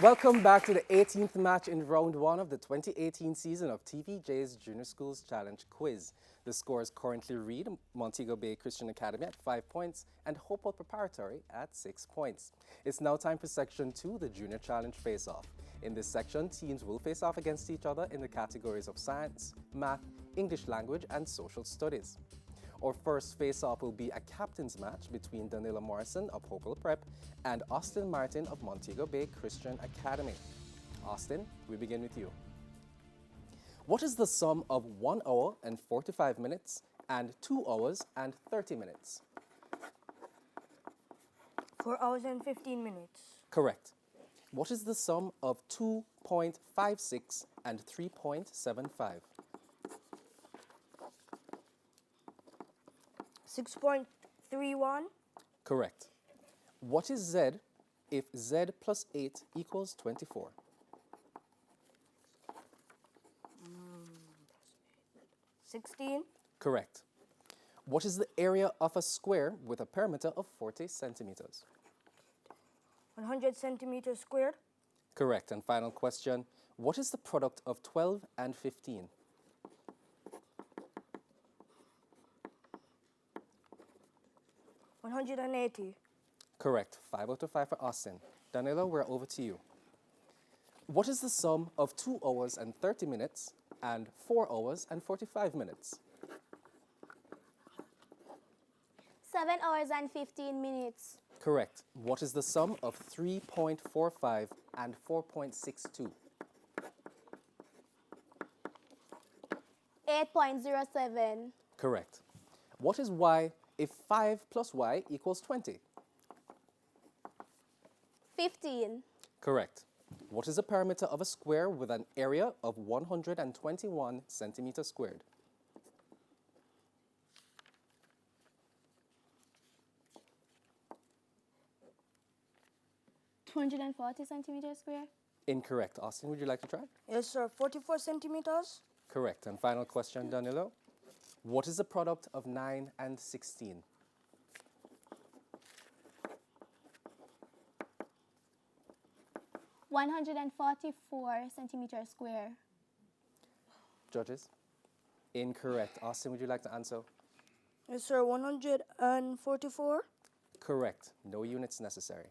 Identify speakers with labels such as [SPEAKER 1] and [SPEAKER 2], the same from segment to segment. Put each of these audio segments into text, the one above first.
[SPEAKER 1] Welcome back to the 18th match in round one of the 2018 season of TVJ's Junior Schools Challenge Quiz. The scores currently read Montego Bay Christian Academy at 5 points and Hopewell Preparatory at 6 points. It's now time for Section 2, the Junior Challenge Face-Off. In this section, teams will face off against each other in the categories of science, math, English language, and social studies. Our first face-off will be a captain's match between Danilo Morrison of Hopewell Prep and Austin Martin of Montego Bay Christian Academy. Austin, we begin with you. What is the sum of 1 hour and 45 minutes and 2 hours and 30 minutes?
[SPEAKER 2] 4 hours and 15 minutes.
[SPEAKER 1] Correct. What is the sum of 2.56 and 3.75?
[SPEAKER 2] 6.31.
[SPEAKER 1] Correct. What is Z if Z plus 8 equals 24?
[SPEAKER 2] 16.
[SPEAKER 1] Correct. What is the area of a square with a perimeter of 40 centimeters?
[SPEAKER 2] 100 centimeters squared.
[SPEAKER 1] Correct. And final question, what is the product of 12 and 15?
[SPEAKER 2] 180.
[SPEAKER 1] Correct. 5 out of 5 for Austin. Danilo, we're over to you. What is the sum of 2 hours and 30 minutes and 4 hours and 45 minutes?
[SPEAKER 3] 7 hours and 15 minutes.
[SPEAKER 1] Correct. What is the sum of 3.45 and 4.62?
[SPEAKER 3] 8.07.
[SPEAKER 1] Correct. What is y if 5 plus y equals 20?
[SPEAKER 3] 15.
[SPEAKER 1] Correct. What is the perimeter of a square with an area of 121 centimeters squared?
[SPEAKER 3] 240 centimeters square.
[SPEAKER 1] Incorrect. Austin, would you like to try?
[SPEAKER 2] Yes, sir. 44 centimeters.
[SPEAKER 1] Correct. And final question, Danilo. What is the product of 9 and 16?
[SPEAKER 3] 144 centimeters square.
[SPEAKER 1] Judges? Incorrect. Austin, would you like to answer?
[SPEAKER 2] Yes, sir. 144.
[SPEAKER 1] Correct. No units necessary.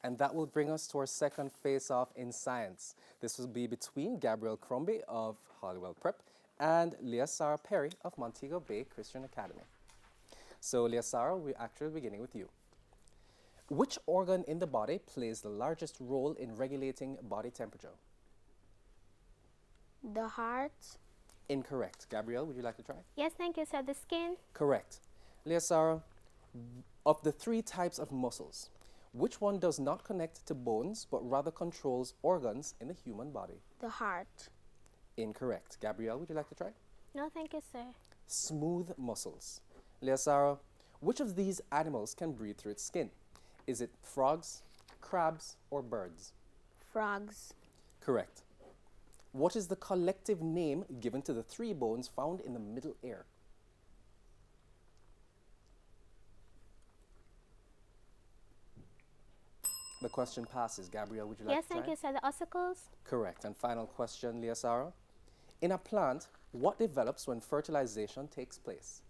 [SPEAKER 1] And that will bring us to our second face-off in science. This will be between Gabrielle Crombie of Hopewell Prep and Leah Sarah Perry of Montego Bay Christian Academy. So, Leah Sarah, we're actually beginning with you. Which organ in the body plays the largest role in regulating body temperature?
[SPEAKER 3] The heart.
[SPEAKER 1] Incorrect. Gabrielle, would you like to try?
[SPEAKER 3] Yes, thank you, sir. The skin.
[SPEAKER 1] Correct. Leah Sarah, of the 3 types of muscles, which one does not connect to bones but rather controls organs in the human body?
[SPEAKER 3] The heart.
[SPEAKER 1] Incorrect. Gabrielle, would you like to try?
[SPEAKER 3] No, thank you, sir.
[SPEAKER 1] Smooth muscles. Leah Sarah, which of these animals can breathe through its skin? Is it frogs, crabs, or birds?
[SPEAKER 3] Frogs.
[SPEAKER 1] Correct. What is the collective name given to the 3 bones found in the middle ear? The question passes. Gabrielle, would you like
[SPEAKER 3] Yes,
[SPEAKER 1] to try?
[SPEAKER 3] thank you, sir. The ossicles.
[SPEAKER 1] Correct. And final question, Leah Sarah. In a plant, what develops when fertilization takes place?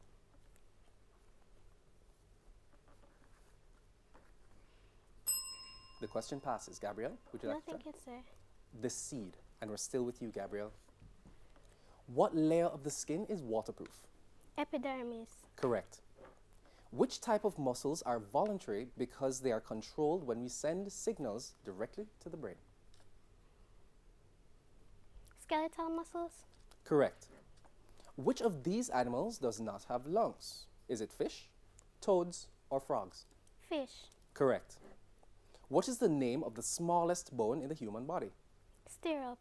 [SPEAKER 1] The question passes. Gabrielle, would you
[SPEAKER 3] No,
[SPEAKER 1] like to
[SPEAKER 3] thank
[SPEAKER 1] try?
[SPEAKER 3] you, sir.
[SPEAKER 1] The seed. And we're still with you, Gabrielle. What layer of the skin is waterproof?
[SPEAKER 3] Epidermis.
[SPEAKER 1] Correct. Which type of muscles are voluntary because they are controlled when we send signals directly to the brain?
[SPEAKER 3] Skeletal muscles.
[SPEAKER 1] Correct. Which of these animals does not have lungs? Is it fish, toads, or frogs?
[SPEAKER 3] Fish.
[SPEAKER 1] Correct. What is the name of the smallest bone in the human body?
[SPEAKER 3] Stirrup.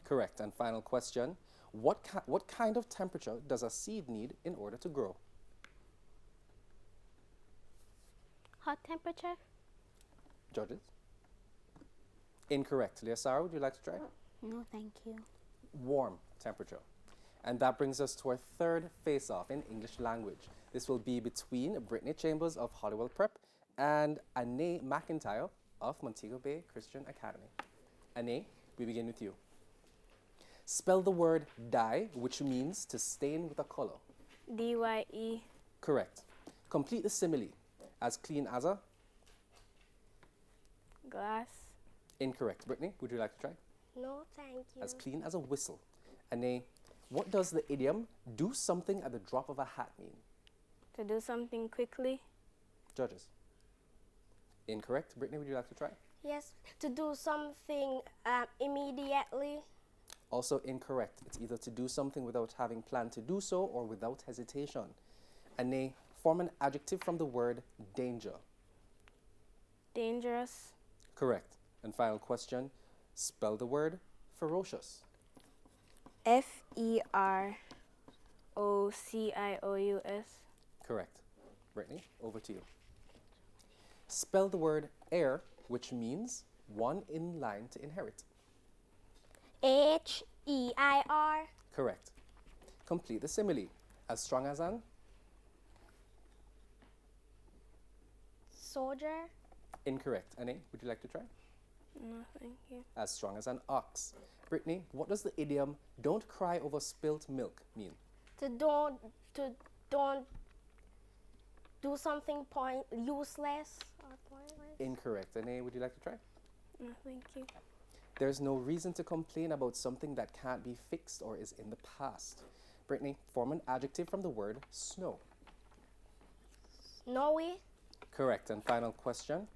[SPEAKER 1] Correct. And final question, what kind of temperature does a seed need in order to grow?
[SPEAKER 3] Hot temperature.
[SPEAKER 1] Judges? Incorrect. Leah Sarah, would you like to try?
[SPEAKER 3] No, thank you.
[SPEAKER 1] Warm temperature. And that brings us to our third face-off in English language. This will be between Brittany Chambers of Hopewell Prep and Anae McIntyre of Montego Bay Christian Academy. Ane, we begin with you. Spell the word dye, which means to stain with a color.
[SPEAKER 3] DYE.
[SPEAKER 1] Correct. Complete the simile. As clean as a?
[SPEAKER 3] Glass.
[SPEAKER 1] Incorrect. Brittany, would you like to try?
[SPEAKER 3] No, thank you.
[SPEAKER 1] As clean as a whistle. Ane, what does the idiom do something at the drop of a hat mean?
[SPEAKER 3] To do something quickly.
[SPEAKER 1] Judges. Incorrect. Brittany, would you like to try?
[SPEAKER 3] Yes, to do something immediately.
[SPEAKER 1] Also incorrect. It's either to do something without having planned to do so or without hesitation. Ane, form an adjective from the word danger.
[SPEAKER 3] Dangerous.
[SPEAKER 1] Correct. And final question, spell the word ferocious.
[SPEAKER 3] FEROCIOUS.
[SPEAKER 1] Correct. Brittany, over to you. Spell the word heir, which means one in line to inherit.
[SPEAKER 3] HEIR.
[SPEAKER 1] Correct. Complete the simile. As strong as an?
[SPEAKER 3] Soldier.
[SPEAKER 1] Incorrect. Ane, would you like to try?
[SPEAKER 3] No, thank you.
[SPEAKER 1] As strong as an ox. Brittany, what does the idiom "don't cry over spilt milk" mean?
[SPEAKER 3] To don't do something useless or pointless.
[SPEAKER 1] Incorrect. Ane, would you like to try?
[SPEAKER 3] No, thank you.
[SPEAKER 1] There's no reason to complain about something that can't be fixed or is in the past. Brittany, form an adjective from the word snow.
[SPEAKER 3] Snowy.
[SPEAKER 1] Correct. And final question,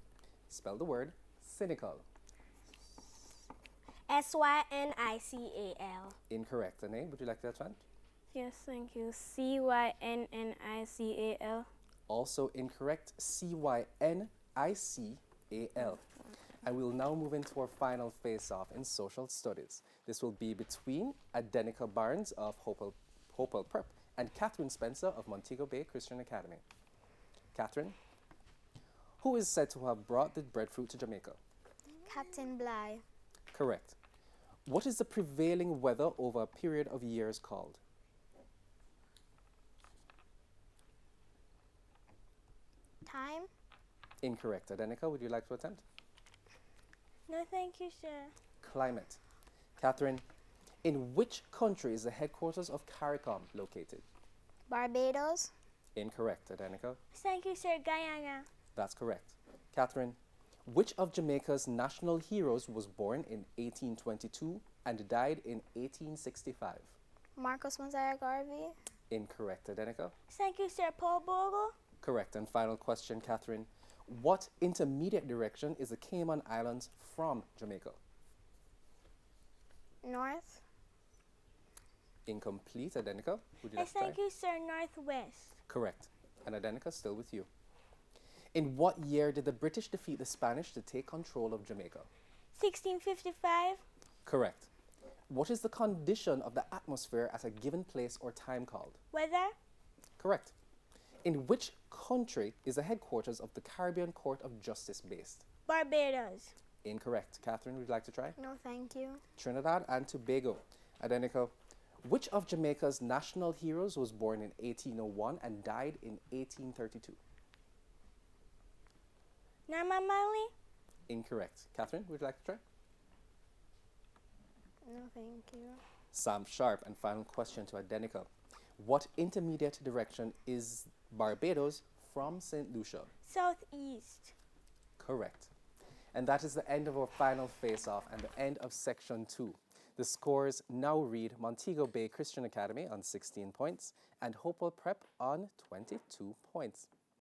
[SPEAKER 1] spell the word cynical.
[SPEAKER 3] SYNICAL.
[SPEAKER 1] Incorrect. Ane, would you like that one?
[SPEAKER 3] Yes, thank you. CYNNICAL.
[SPEAKER 1] Also incorrect, CYNICAL. And we'll now move into our final face-off in social studies. This will be between Adenika Barnes of Hopewell Prep and Catherine Spencer of Montego Bay Christian Academy. Catherine, who is said to have brought the breadfruit to Jamaica?
[SPEAKER 3] Captain Bligh.
[SPEAKER 1] Correct. What is the prevailing weather over a period of years called?
[SPEAKER 3] Time.
[SPEAKER 1] Incorrect. Adenika, would you like to attempt?
[SPEAKER 3] No, thank you, sir.
[SPEAKER 1] Climate. Catherine, in which country is the headquarters of CARICOM located?
[SPEAKER 3] Barbados.
[SPEAKER 1] Incorrect. Adenika,
[SPEAKER 3] Thank you, sir. Guyana.
[SPEAKER 1] that's correct. Catherine, which of Jamaica's national heroes was born in 1822 and died in 1865?
[SPEAKER 3] Marcus Mosiah Garvey.
[SPEAKER 1] Incorrect. Adenika,
[SPEAKER 3] Thank you, sir. Paul Bogle.
[SPEAKER 1] correct. And final question, Catherine, what intermediate direction is the Cayman Islands from Jamaica?
[SPEAKER 3] North.
[SPEAKER 1] Incomplete. Adenika, would you like to try?
[SPEAKER 3] Thank you, sir. Northwest.
[SPEAKER 1] Correct. And Adenika, still with you. In what year did the British defeat the Spanish to take control of Jamaica?
[SPEAKER 3] 1655.
[SPEAKER 1] Correct. What is the condition of the atmosphere at a given place or time called?
[SPEAKER 3] Weather.
[SPEAKER 1] Correct. In which country is the headquarters of the Caribbean Court of Justice based?
[SPEAKER 3] Barbados.
[SPEAKER 1] Incorrect. Catherine, would you like to try?
[SPEAKER 3] No, thank you.
[SPEAKER 1] Trinidad and Tobago. Adenika, which of Jamaica's national heroes was born in 1801 and died in 1832?
[SPEAKER 3] Norman Marley.
[SPEAKER 1] Incorrect. Catherine, would you like to try?
[SPEAKER 3] No, thank you.
[SPEAKER 1] Sam Sharp. And final question to Adenika. What intermediate direction is Barbados from St. Lucia?
[SPEAKER 3] Southeast.
[SPEAKER 1] Correct. And that is the end of our final face-off and the end of section 2. The scores now read Montego Bay Christian Academy on 16 points and Hopewell Prep on 22 points.